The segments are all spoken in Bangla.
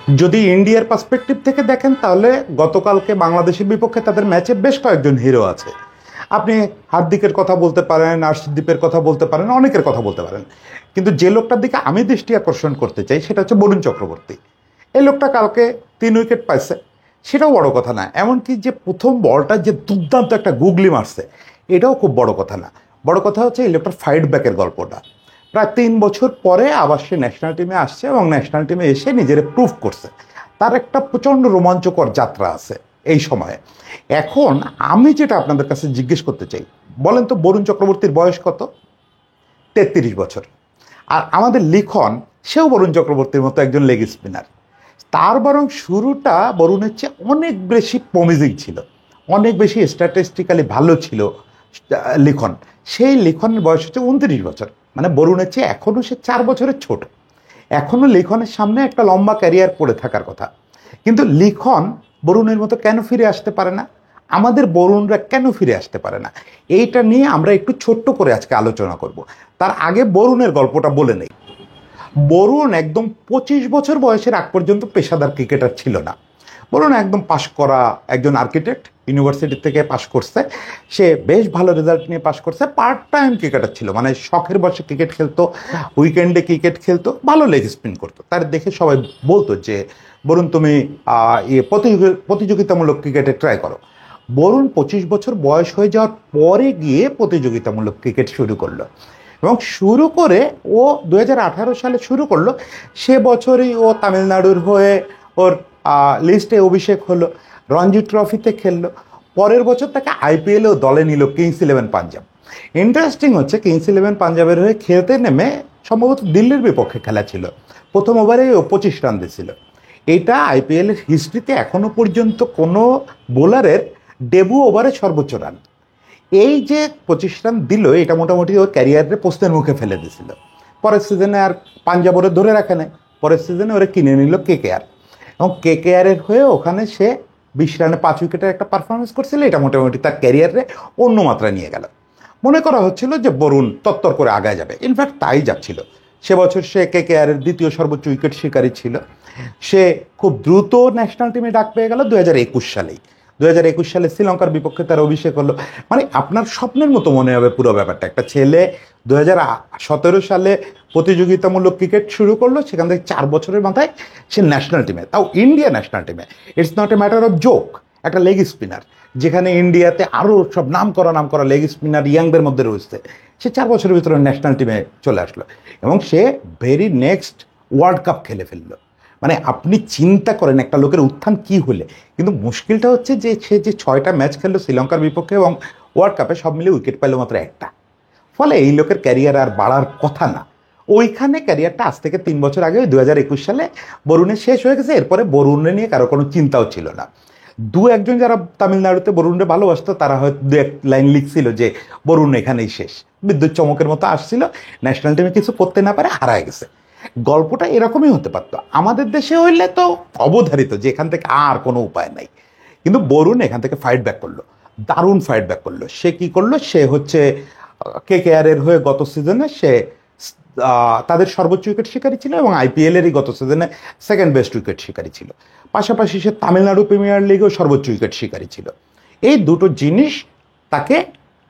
যদি ইন্ডিয়ার পার্সপেক্টিভ থেকে দেখেন তাহলে গতকালকে বাংলাদেশের বিপক্ষে তাদের ম্যাচে বেশ কয়েকজন হিরো আছে। আপনি হার্দিকের কথা বলতে পারেন, আর্শদীপের কথা বলতে পারেন, অনেকের কথা বলতে পারেন, কিন্তু যে লোকটার দিকে আমি দৃষ্টি আকর্ষণ করতে চাই সেটা হচ্ছে বরুণ চক্রবর্তী। এই লোকটা কালকে 3 উইকেট পাইছে, সেটাও বড় কথা না। এমনকি যে প্রথম বলটা যে দুর্দান্ত একটা গুগলি মারছে, এটাও খুব বড় কথা না। বড় কথা হচ্ছে এই লোকটার ফাইট ব্যাকের গল্পটা। প্রায় 3 বছর পরে আবার সে ন্যাশনাল টিমে আসছে এবং ন্যাশনাল টিমে এসে নিজের প্রুভ করছে। তার একটা প্রচণ্ড রোমাঞ্চকর যাত্রা আছে এই সময়ে। এখন আমি যেটা আপনাদের কাছে জিজ্ঞেস করতে চাই, বলেন তো বরুণ চক্রবর্তীর বয়স কত? 33 বছর। আর আমাদের লিখন, সেও বরুণ চক্রবর্তীর মতো একজন লেগ স্পিনার। তার বরং শুরুটা বরুণের চেয়ে অনেক বেশি প্রমিজিং ছিল, অনেক বেশি স্ট্যাটিস্টিক্যালি ভালো ছিল লিখন। সেই লিখনের বয়স হচ্ছে 29 বছর, মানে বরুণের চেয়ে এখনও সে 4 বছরের ছোট। এখনও লিখনের সামনে একটা লম্বা ক্যারিয়ার পড়ে থাকার কথা। কিন্তু লিখন বরুণের মতো কেন ফিরে আসতে পারে না? আমাদের বরুণরা কেন ফিরে আসতে পারে না? এইটা নিয়ে আমরা একটু ছোট্ট করে আজকে আলোচনা করব। তার আগে বরুণের গল্পটা বলে নেই। বরুণ একদম 25 বছর বয়সের আগ পর্যন্ত পেশাদার ক্রিকেটার ছিল না। বরুণ একদম পাশ করা একজন আর্কিটেক্ট, ইউনিভার্সিটি থেকে পাশ করছে। সে বেশ ভালো রেজাল্ট নিয়ে পাশ করছে। পার্ট টাইম ক্রিকেটার ছিল, মানে শখের বসে ক্রিকেট খেলতো, উইকেন্ডে ক্রিকেট খেলতো, ভালো লেগ স্পিন করতো। তার দেখে সবাই বলতো যে বরুণ তুমি প্রতিযোগিতামূলক ক্রিকেটে ট্রাই করো। বরুণ 25 বছর বয়স হয়ে যাওয়ার পরে গিয়ে প্রতিযোগিতামূলক ক্রিকেট শুরু করলো এবং শুরু করে ও 2018 সালে শুরু করলো। সে বছরই ও তামিলনাড়ুর হয়ে ওর লিস্টে অভিষেক হলো, রঞ্জি ট্রফিতে খেললো। পরের বছর তাকে আইপিএলেও দলে নিল কিংস 11 পাঞ্জাব। ইন্টারেস্টিং হচ্ছে কিংস 11 পাঞ্জাবের হয়ে খেলতে নেমে সম্ভবত দিল্লির বিপক্ষে খেলা ছিল, প্রথম ওভারে ও 25 রান দিয়েছিল। এটা আইপিএলের হিস্ট্রিতে এখনো পর্যন্ত কোনো বোলারের ডেবু ওভারে সর্বোচ্চ রান। এই যে 25 রান দিল, এটা মোটামুটি ওর ক্যারিয়ারের প্রশ্নের মুখে ফেলে দিয়েছিল। পরের সিজনে আর পাঞ্জাব ওরে ধরে রাখে নাই, পরের সিজনে ওরে কিনে নিল কেকেআর, এবং কেকেআরের হয়ে ওখানে সে 20 রানে 5 উইকেটের একটা পারফরমেন্স করছিল। এটা মোটামুটি তার ক্যারিয়ারে অন্য মাত্রা নিয়ে গেল। মনে করা হচ্ছিল যে বরুণ তত্তর করে আগায় যাবে, ইনফ্যাক্ট তাই যাচ্ছিল। সে বছর সে কেকেআরের দ্বিতীয় সর্বোচ্চ উইকেট শিকারী ছিল। সে খুব দ্রুত ন্যাশনাল টিমে ডাক পেয়ে গেল 2021 সালেই। 2021 সালে শ্রীলঙ্কার বিপক্ষে তার অভিষেক হলো। মানে আপনার স্বপ্নের মতো মনে হবে পুরো ব্যাপারটা। একটা ছেলে 2017 সালে প্রতিযোগিতামূলক ক্রিকেট শুরু করলো, সেখান থেকে 4 বছরের মাথায় সে ন্যাশনাল টিমে, তাও ইন্ডিয়া ন্যাশনাল টিমে। It's not a matter of joke. একটা লেগ স্পিনার, যেখানে ইন্ডিয়াতে আরও সব নাম করা লেগ স্পিনার ইয়াংদের মধ্যে রয়েছে, সে 4 বছরের ভিতরে ন্যাশনাল টিমে চলে আসলো এবং সে ভেরি নেক্সট ওয়ার্ল্ড কাপ খেলে ফেললো। মানে আপনি চিন্তা করেন একটা লোকের উত্থান কি হলে। কিন্তু মুশকিলটা হচ্ছে যে সে যে 6টা ম্যাচ খেললো শ্রীলঙ্কার বিপক্ষে এবং ওয়ার্ল্ড কাপে, সব মিলে উইকেট পাইলো মাত্র একটা। ফলে এই লোকের ক্যারিয়ার আর বাড়ার কথা না। ওইখানে ক্যারিয়ারটা আজ থেকে 3 বছর আগে 2021 সালে বরুণের শেষ হয়ে গেছে। এরপরে বরুণে নিয়ে কারো কোনো চিন্তাও ছিল না। একজন যারা তামিলনাড়ুতে বরুণে ভালোবাসতো তারা হয়তো 2-1 লাইন লিখছিল যে বরুণ এখানেই শেষ, বিদ্যুৎ চমকের মতো আসছিল, ন্যাশনাল টিমে কিছু করতে না পারে হারায় গেছে। গল্পটা এরকমই হতে পারতো। আমাদের দেশে হইলে তো অবধারিত যে এখান থেকে আর কোনো উপায় নাই। কিন্তু বরুণ এখান থেকে ফাইট ব্যাক করলো, দারুণ ফাইট ব্যাক করলো। সে কি করলো, সে হচ্ছে কেকেআরের হয়ে গত সিজনে সে তাদের সর্বোচ্চ উইকেট শিকারী ছিল এবং আইপিএলেরই গত সিজনে সেকেন্ড বেস্ট উইকেট শিকারী ছিল। পাশাপাশি সে তামিলনাড়ু প্রিমিয়ার লিগেও সর্বোচ্চ উইকেট শিকারী ছিল। এই দুটো জিনিস তাকে,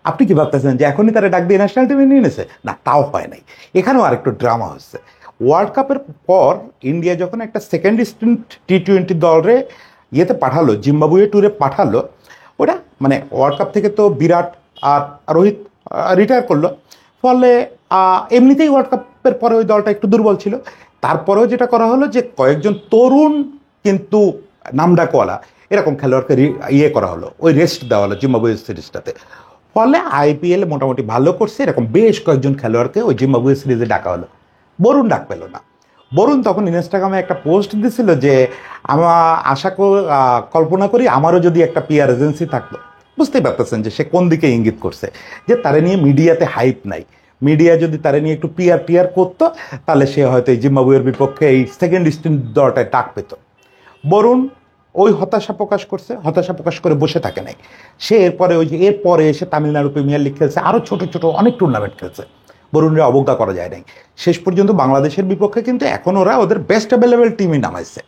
আপনি কি ভাবতেছেন যে এখনই তারা ডাক দিয়ে ন্যাশনাল টিমে নিয়ে নিয়েছে? না, তাও হয় নাই। এখানেও আরেকটু ড্রামা হচ্ছে। ওয়ার্ল্ড কাপের পর ইন্ডিয়া যখন একটা সেকেন্ড স্ট্রিট T20 দলরে ইয়েতে পাঠালো, জিম্বাবুয়ে ট্যুরে পাঠালো, ওটা মানে ওয়ার্ল্ড কাপ থেকে তো বিরাট আর রোহিত রিটায়ার করলো। ফলে এমনিতেই ওয়ার্ল্ড কাপের পরে ওই দলটা একটু দুর্বল ছিল। তারপরেও যেটা করা হলো যে কয়েকজন তরুণ কিন্তু নামডাকওয়ালা এরকম খেলোয়াড়কে ইয়ে করা হলো, ওই রেস্ট দেওয়া হলো জিম্বাবুয়ে সিরিজটাতে। ফলে আইপিএল মোটামুটি ভালো করছে, এরকম বেশ কয়েকজন খেলোয়াড়কে ওই জিম্বাবুয়ে সিরিজে ডাকা হলো। বরুণ ডাক পেল না। বরুণ তখন ইনস্টাগ্রামে একটা পোস্ট দিছিল যে কল্পনা করি আমারও যদি একটা পিআর এজেন্সি থাকতো। বুঝতেই পারতেছেন যে সে কোন দিকে ইঙ্গিত করছে, যে তারা নিয়ে মিডিয়াতে হাইপ নাই। মিডিয়া যদি তারা নিয়ে একটু পিআর করতো তাহলে সে হয়তো এই জিম্বাবুয়ের বিপক্ষে এই সেকেন্ড স্ট্রিট দলটায় ডাক পেত। বরুণ ওই হতাশা প্রকাশ করছে, হতাশা প্রকাশ করে বসে থাকে নাই। সে এরপরে এসে তামিলনাড়ু প্রিমিয়ার লিগ খেলছে, আরও ছোট ছোট অনেক টুর্নামেন্ট খেলছে। বরুণের অবজ্ঞা করা যায় নাই। শেষ পর্যন্ত বাংলাদেশের বিপক্ষে কিন্তু এখন ওরা ওদের বেস্ট অ্যাভেলেবেল টিমই নামাইছে।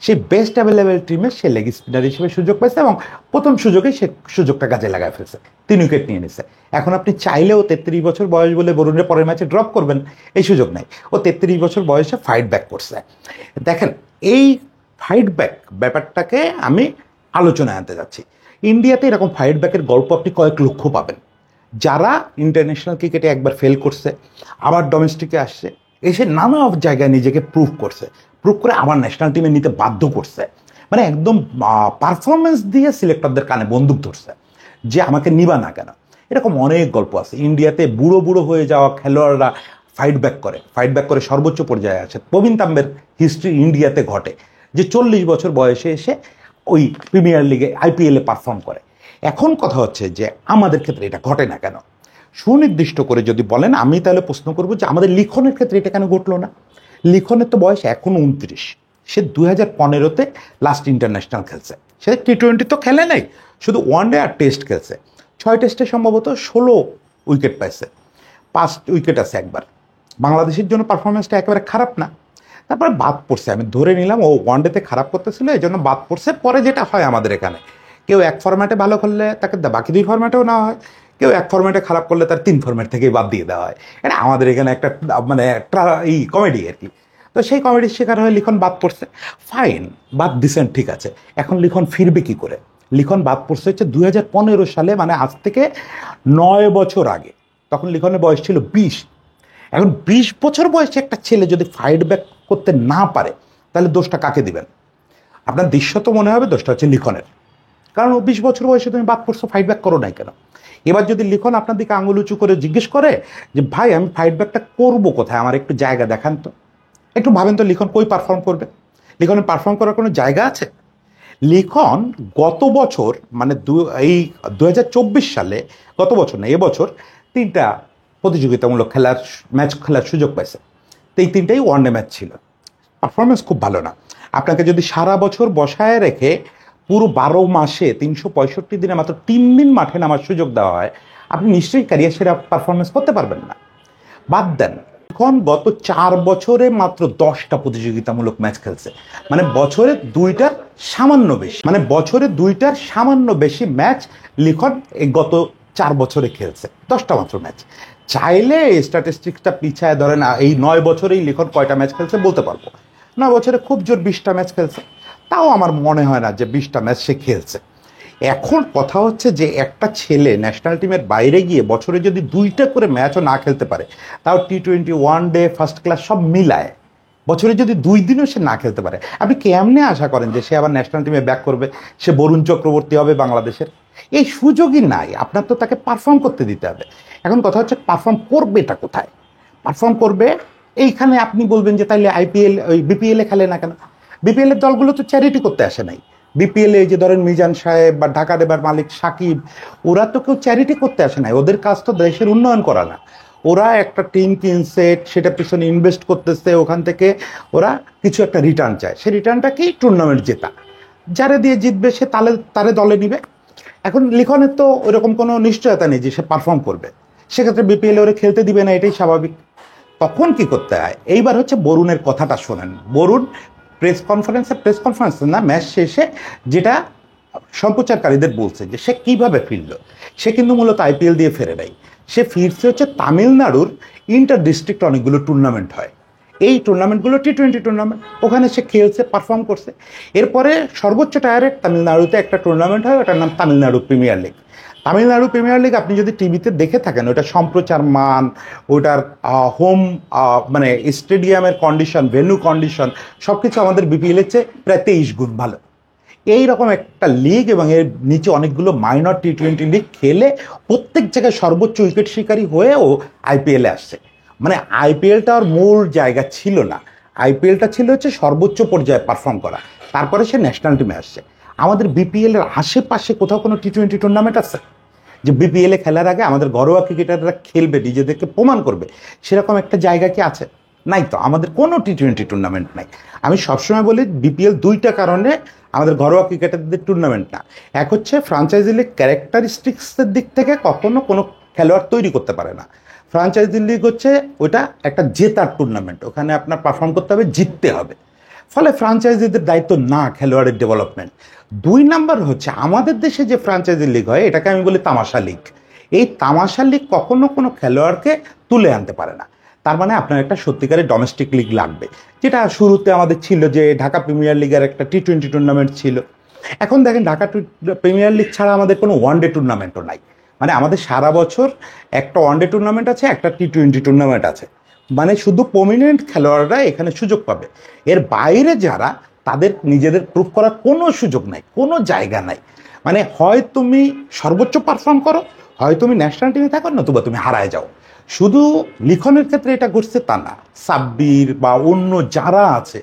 সেই বেস্ট অ্যাভেলেবেল টিমে সে লেগ স্পিনার হিসেবে সুযোগ পাইছে এবং প্রথম সুযোগেই সে সুযোগটা কাজে লাগায় ফেলছে, 3 উইকেট নিয়ে নিছে। এখন আপনি চাইলেও 33 বছর বয়স বলে বরুণের পরের ম্যাচে ড্রপ করবেন, এই সুযোগ নাই। ও 33 বছর বয়সে ফাইট ব্যাক করছে। দেখেন, এই ফাইট ব্যাক ব্যাপারটাকে আমি আলোচনায় আনতে যাচ্ছি। ইন্ডিয়াতে এরকম ফাইট ব্যাকের গল্প আপনি কয়েক লক্ষ পাবেন, যারা ইন্টারন্যাশনাল ক্রিকেটে একবার ফেল করছে, আবার ডোমেস্টিকে আসছে, এসে নানা জায়গায় নিজেকে প্রুভ করে আবার ন্যাশনাল টিমে নিতে বাধ্য করছে। মানে একদম পারফরমেন্স দিয়ে সিলেক্টরদের কানে বন্দুক ধরছে যে আমাকে নিবা না কেন। এরকম অনেক গল্প আছে। ইন্ডিয়াতে বুড়ো বুড়ো হয়ে যাওয়া খেলোয়াড়রা ফাইট ব্যাক করে সর্বোচ্চ পর্যায়ে আছে। প্রবীণ তাম্বের হিস্ট্রি ইন্ডিয়াতে ঘটে, যে 40 বছর বয়সে এসে ওই প্রিমিয়ার লিগে আইপিএলে পারফর্ম করে। এখন কথা হচ্ছে যে আমাদের ক্ষেত্রে এটা ঘটে না কেন? সুনির্দিষ্ট করে যদি বলেন, আমি তাহলে প্রশ্ন করবো যে আমাদের লিখনের ক্ষেত্রে এটা কেন ঘটলো না? লিখনের তো বয়স এখন 29, সে 2015-তে লাস্ট ইন্টারন্যাশনাল খেলছে। সে টি-20 তো খেলে নাই, শুধু ওয়ানডে আর টেস্ট খেলছে। 6 টেস্টে সম্ভবত 16 উইকেট পাইছে, 5 উইকেট আছে একবার। বাংলাদেশের জন্য পারফরমেন্সটা একেবারে খারাপ না। তারপরে বাদ পড়ছে, আমি ধরে নিলাম ও ওয়ানডেতে খারাপ করতেছিল, এই জন্য বাদ পড়ছে। পরে যেটা হয় আমাদের এখানে, কেউ এক ফরম্যাটে ভালো করলে তাকে বাকি 2 ফরম্যাটেও নেওয়া হয়, কেউ এক ফরম্যাটে খারাপ করলে তার 3 ফরম্যাট থেকেই বাদ দিয়ে দেওয়া হয়। এটা আমাদের এখানে একটা মানে এই কমেডি আর কি। তো সেই কমেডির শিকার হয়ে লিখন বাদ পড়ছে। ফাইন, বাদ দিছেন, ঠিক আছে। এখন লিখন ফিরবে কি করে? লিখন বাদ পড়ছে হচ্ছে 2015 সালে, মানে আজ থেকে 9 বছর আগে। তখন লিখনের বয়স ছিল 20। এখন 20 বছর বয়সে একটা ছেলে যদি ফাইট ব্যাক করতে না পারে, তাহলে দোষটা কাকে দিবেন? আপনার দৃশ্যত মনে হবে দোষটা হচ্ছে লিখনের, কারণ ও 20 বছর বয়সে তুমি বাদ পড়ছো, ফাইট ব্যাক করো নাই কেন? এবার যদি লিখন আপনার দিকে আঙুল উঁচু করে জিজ্ঞেস করে যে ভাই আমি ফাইট ব্যাকটা করবো কোথায়, আমার একটু জায়গা দেখান তো, একটু ভাবেন তো লিখন কই পারফর্ম করবে? লিখনের পারফর্ম করার কোনো জায়গা আছে? লিখন গত বছর মানে এই 2024 সালে, গত বছর না এবছর, 3টা প্রতিযোগিতামূলক ম্যাচ খেলার সুযোগ পাইছে। তো এই 3টাই ওয়ানডে ম্যাচ ছিল। পারফরমেন্স খুব ভালো না। আপনাকে যদি সারা বছর বসায় রেখে পুরো 12 মাসে 365 দিনে মাত্র 3 দিন মাঠে নামার সুযোগ দেওয়া হয়, আপনি নিশ্চয়ই ক্যারিয়ার সেরা পারফরমেন্স করতে পারবেন না। বাদ দেন, এখন গত 4 বছরে মাত্র 10টা প্রতিযোগিতামূলক ম্যাচ খেলছে, মানে বছরে 2টার সামান্য বেশি ম্যাচ লিখন এই গত 4 বছরে খেলছে। 10টা মাত্র ম্যাচ। চাইলে স্ট্যাটিস্টিক্সটা পিছায় ধরেন এই 9 বছরেই লিখন কয়টা ম্যাচ খেলছে বলতে পারবো। 9 বছরে খুব জোর 20টা ম্যাচ খেলছে, তাও আমার মনে হয় না যে 20টা ম্যাচ সে খেলছে। এখন কথা হচ্ছে যে একটা ছেলে ন্যাশনাল টিমের বাইরে গিয়ে বছরে যদি 2টা করে ম্যাচও না খেলতে পারে, তাও টি-20, ওয়ানডে, ফার্স্ট ক্লাস সব মিলায় বছরে যদি 2 দিনও সে না খেলতে পারে, আপনি কেমনে আশা করেন যে সে আবার ন্যাশনাল টিমে ব্যাক করবে, সে বরুণ চক্রবর্তী হবে বাংলাদেশের? এই সুযোগই নাই। আপনার তো তাকে পারফর্ম করতে দিতে হবে। এখন কথা হচ্ছে পারফর্ম করবে এটা কোথায়? পারফর্ম করবে এইখানে। আপনি বলবেন যে তাইলে আইপিএল ওই বিপিএলে খেলে না কেন? বিপিএলের দলগুলো তো চ্যারিটি করতে আসে নাই। বিপিএলে এই যে ধরেন মিজান সাহেব বা ঢাকা ডেবার মালিক সাকিব, ওরা তো কেউ চ্যারিটি করতে আসে নাই। ওদের কাজ তো দেশের উন্নয়ন করা না। ওরা একটা টিম কিনছে, সেটা পিছনে ইনভেস্ট করতেছে, ওখান থেকে ওরা কিছু একটা রিটার্ন চায়। সেই রিটার্নটাকেই টুর্নামেন্ট জেতা। যারা দিয়ে জিতবে সে তারে দলে নিবে। এখন লিখনের তো ওরকম কোনো নিশ্চয়তা নেই যে সে পারফর্ম করবে, সেক্ষেত্রে বিপিএল ওরে খেলতে দিবে না, এটাই স্বাভাবিক। তখন কি করতে হয়? এইবার হচ্ছে বরুণের কথাটা শোনেন। বরুণ প্রেস কনফারেন্স না, ম্যাচ শেষে যেটা সম্প্রচারকারীদের বলছে যে সে কিভাবে ফিরল। সে কিন্তু মূলত আইপিএল দিয়ে ফেরে নাই, সে ফিরছে হচ্ছে তামিলনাড়ুর ইন্টার ডিস্ট্রিক্ট অনেকগুলো টুর্নামেন্ট হয়, এই টুর্নামেন্টগুলো টি-20 টুর্নামেন্ট, ওখানে সে খেলছে, পারফর্ম করছে। এরপরে সর্বোচ্চ টায়ারে তামিলনাড়ুতে একটা টুর্নামেন্ট হয়, ওটার নাম Tamil Nadu premier league. Tamil Nadu premier league আপনি যদি টিভিতে দেখে থাকেন, ওটা সম্প্রচার মান, ওটার হোম মানে স্টেডিয়ামের কন্ডিশন, ভেন্যু কন্ডিশন সব কিছু আমাদের বিপিএলের চেয়ে প্রায় 23 গুণ ভালো। এই রকম একটা লিগ এবং এর নিচে অনেকগুলো মাইনর টি-20 লিগ খেলে প্রত্যেক জায়গায় সর্বোচ্চ উইকেট শিকারী হয়েও আইপিএলে আসছে। মানে আইপিএলটা ওর মূল জায়গা ছিল না, আইপিএলটা ছিল হচ্ছে সর্বোচ্চ পর্যায়ে পারফর্ম করা, তারপরে সে ন্যাশনাল টিমে আসছে। আমাদের বিপিএলের আশেপাশে কোথাও কোনো টি-20 টুর্নামেন্ট আছে যে বিপিএলে খেলার আগে আমাদের ঘরোয়া ক্রিকেটাররা খেলবে, নিজেদেরকে প্রমাণ করবে, সেরকম একটা জায়গা কি আছে? নাই তো। আমাদের কোনো টি-20 টুর্নামেন্ট নাই। আমি সবসময় বলি বিপিএল 2টা কারণে আমাদের ঘরোয়া ক্রিকেটারদের টুর্নামেন্ট না। এক হচ্ছে ফ্রাঞ্চাইজি লিগ ক্যারেক্টারিস্টিক্সের দিক থেকে কখনো কোনো খেলোয়াড় তৈরি করতে পারে না। ফ্রাঞ্চাইজি লিগ হচ্ছে ওটা একটা জেতার টুর্নামেন্ট, ওখানে আপনার পারফর্ম করতে হবে, জিততে হবে। ফলে ফ্রাঞ্চাইজিদের দায়িত্ব না খেলোয়াড়ের ডেভেলপমেন্ট। 2 নাম্বার হচ্ছে আমাদের দেশে যে ফ্রাঞ্চাইজি লিগ হয় এটাকে আমি বলি তামাশা লিগ। এই তামাশা লিগ কখনো কোনো খেলোয়াড়কে তুলে আনতে পারে না। তার মানে আপনার একটা সত্যিকারের ডোমেস্টিক লিগ লাগবে, যেটা শুরুতে আমাদের ছিল যে ঢাকা প্রিমিয়ার লিগের একটা T20 টুর্নামেন্ট ছিল। এখন দেখেন ঢাকা প্রিমিয়ার লিগ ছাড়া আমাদের কোনো ওয়ানডে টুর্নামেন্টও নাই। মানে আমাদের সারা বছর একটা ওয়ানডে টুর্নামেন্ট আছে, একটা T20 টুর্নামেন্ট আছে। মানে শুধু প্রমিনেন্ট খেলোয়াড়রা এখানে সুযোগ পাবে, এর বাইরে যারা তাদের নিজেদের প্রুভ করার কোনো সুযোগ নাই, কোনো জায়গা নাই। মানে হয় তুমি সর্বোচ্চ পারফর্ম করো, হয় তুমি ন্যাশনাল টিমে থাকো, নতুবা তুমি হারায় যাও। শুধু লিখনের ক্ষেত্রে এটা ঘটছে তা না, সাব্বির বা অন্য যারা আছে,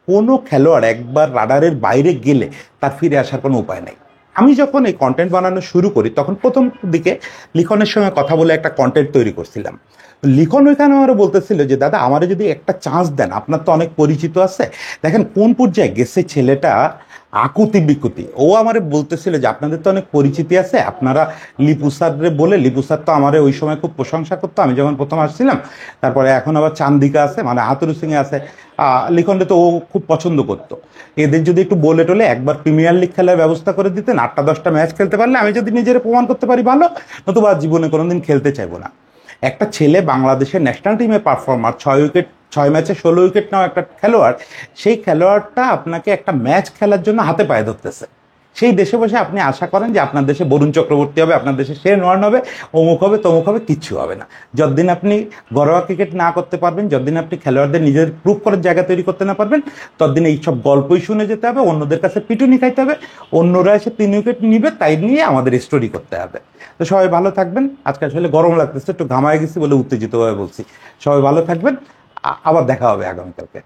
কোনো খেলোয়াড় একবার রাডারের বাইরে গেলে তার ফিরে আসার কোনো উপায় নেই। আমি যখন এই কন্টেন্ট বানানো শুরু করি তখন প্রথম দিকে লিখনের সঙ্গে কথা বলে একটা কন্টেন্ট তৈরি করছিলাম। লিখন ওইখানে আমারও বলতেছিল যে দাদা আমারে যদি একটা চান্স দেন, আপনার তো অনেক পরিচিত আছে, দেখেন কোন পর্যায়ে গেছে ছেলেটা, আকুতি বিকুতি। ও আমারে বলতেছিল যে আপনাদের তো অনেক পরিচিতি আছে, আপনারা লিপু স্যাররে বলে, লিপু স্যার তো আমারে ওই সময় খুব প্রশংসা করতো আমি যখন প্রথম আসছিলাম, তারপরে এখন আবার চান্দিকা আছে, মানে হাতুরু সিং আছে, লিখনটা তো ও খুব পছন্দ করতো। এদের যদি একটু বলে টলে একবার প্রিমিয়ার লিগ খেলার ব্যবস্থা করে দিতেন, 8টা-10টা ম্যাচ খেলতে পারলে আমি যদি নিজের প্রমাণ করতে পারি ভালো, নতুবা জীবনে কোনোদিন খেলতে চাইবো না। একটা ছেলে বাংলাদেশের ন্যাশনাল টিমে পারফর্মার, 6 ম্যাচে 16 উইকেট নেওয়া একটা খেলোয়াড়, সেই খেলোয়াড়টা আপনাকে একটা ম্যাচ খেলার জন্য হাতে পায়ে ধরতেছে। সেই দেশে বসে আপনি আশা করেন যে আপনার দেশে বরুণ চক্রবর্তী হবে, আপনার দেশে শেন ওয়ার্ন হবে, অমুক হবে তমুক হবে, কিচ্ছু হবে না। যতদিন আপনি ঘরোয়া ক্রিকেট না করতে পারবেন, যতদিন আপনি খেলোয়াড়দের নিজের প্রুভ করার জায়গা তৈরি করতে না পারবেন, ততদিন এইসব গল্পই শুনে যেতে হবে, অন্যদের কাছে পিটুনি খাইতে হবে, অন্যরা এসে 3 উইকেট নিবে তাই নিয়ে আমাদের স্টোরি করতে হবে। তো সবাই ভালো থাকবেন। আজকে আসলে গরম লাগতেছে, একটু ঘামায় গেছি বলে উত্তেজিতভাবে বলছি। সবাই ভালো থাকবেন, আবার দেখা হবে আগামীকালকে।